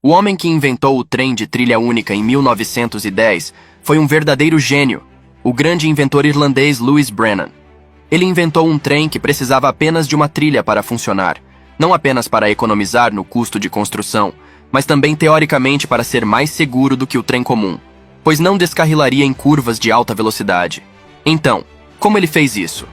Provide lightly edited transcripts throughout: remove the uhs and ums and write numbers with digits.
O homem que inventou o trem de trilha única em 1910 foi um verdadeiro gênio, o grande inventor irlandês Louis Brennan. Ele inventou um trem que precisava apenas de uma trilha para funcionar, não apenas para economizar no custo de construção, mas também teoricamente para ser mais seguro do que o trem comum, pois não descarrilaria em curvas de alta velocidade. Então, como ele fez isso?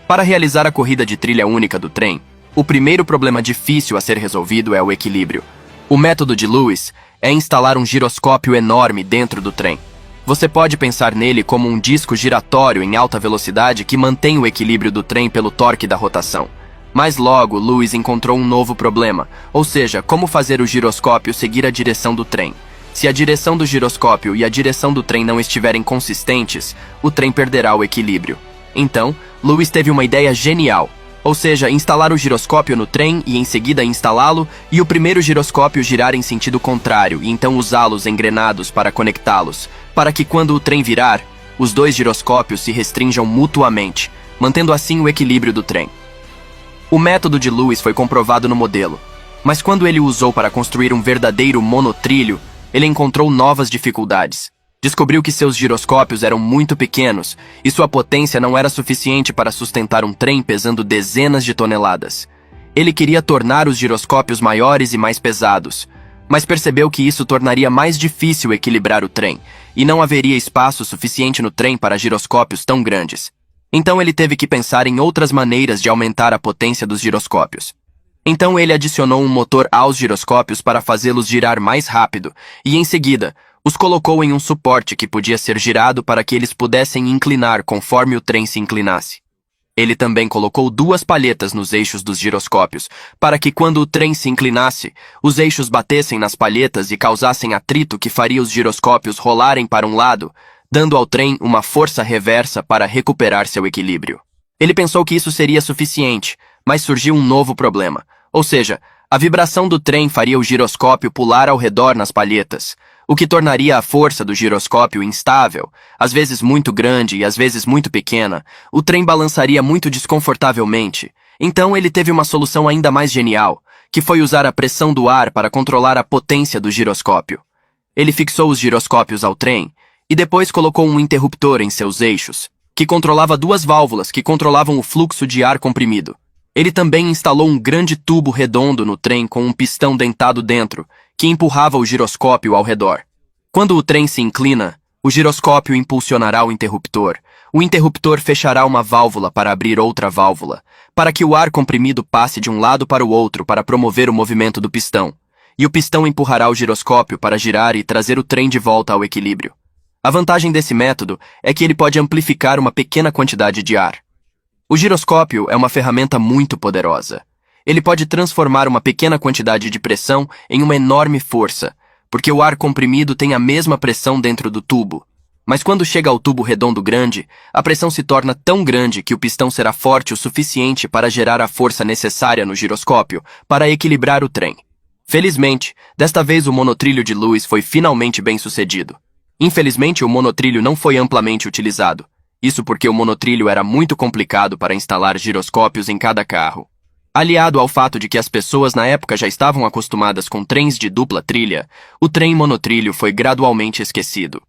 Para realizar a corrida de trilha única do trem, o primeiro problema difícil a ser resolvido é o equilíbrio. O método de Lewis é instalar um giroscópio enorme dentro do trem. Você pode pensar nele como um disco giratório em alta velocidade que mantém o equilíbrio do trem pelo torque da rotação. Mas logo, Lewis encontrou um novo problema, ou seja, como fazer o giroscópio seguir a direção do trem. Se a direção do giroscópio e a direção do trem não estiverem consistentes, o trem perderá o equilíbrio. Então, Lewis teve uma ideia genial, ou seja, instalar o giroscópio no trem e em seguida instalá-lo e o primeiro giroscópio girar em sentido contrário e então usá-los engrenados para conectá-los, para que quando o trem virar, os dois giroscópios se restringam mutuamente, mantendo assim o equilíbrio do trem. O método de Lewis foi comprovado no modelo, mas quando ele o usou para construir um verdadeiro monotrilho, ele encontrou novas dificuldades. Descobriu que seus giroscópios eram muito pequenos e sua potência não era suficiente para sustentar um trem pesando dezenas de toneladas. Ele queria tornar os giroscópios maiores e mais pesados, mas percebeu que isso tornaria mais difícil equilibrar o trem e não haveria espaço suficiente no trem para giroscópios tão grandes. Então ele teve que pensar em outras maneiras de aumentar a potência dos giroscópios. Então ele adicionou um motor aos giroscópios para fazê-los girar mais rápido e, em seguida, os colocou em um suporte que podia ser girado para que eles pudessem inclinar conforme o trem se inclinasse. Ele também colocou duas palhetas nos eixos dos giroscópios, para que quando o trem se inclinasse, os eixos batessem nas palhetas e causassem atrito que faria os giroscópios rolarem para um lado, dando ao trem uma força reversa para recuperar seu equilíbrio. Ele pensou que isso seria suficiente, mas surgiu um novo problema, ou seja, a vibração do trem faria o giroscópio pular ao redor nas palhetas, o que tornaria a força do giroscópio instável, às vezes muito grande e às vezes muito pequena. O trem balançaria muito desconfortavelmente. Então ele teve uma solução ainda mais genial, que foi usar a pressão do ar para controlar a potência do giroscópio. Ele fixou os giroscópios ao trem e depois colocou um interruptor em seus eixos, que controlava duas válvulas que controlavam o fluxo de ar comprimido. Ele também instalou um grande tubo redondo no trem com um pistão dentado dentro, que empurrava o giroscópio ao redor. Quando o trem se inclina, o giroscópio impulsionará o interruptor. O interruptor fechará uma válvula para abrir outra válvula, para que o ar comprimido passe de um lado para o outro para promover o movimento do pistão. E o pistão empurrará o giroscópio para girar e trazer o trem de volta ao equilíbrio. A vantagem desse método é que ele pode amplificar uma pequena quantidade de ar. O giroscópio é uma ferramenta muito poderosa. Ele pode transformar uma pequena quantidade de pressão em uma enorme força, porque o ar comprimido tem a mesma pressão dentro do tubo. Mas quando chega ao tubo redondo grande, a pressão se torna tão grande que o pistão será forte o suficiente para gerar a força necessária no giroscópio para equilibrar o trem. Felizmente, desta vez o monotrilho de Lewis foi finalmente bem sucedido. Infelizmente, o monotrilho não foi amplamente utilizado. Isso porque o monotrilho era muito complicado para instalar giroscópios em cada carro. Aliado ao fato de que as pessoas na época já estavam acostumadas com trens de dupla trilha, o trem monotrilho foi gradualmente esquecido.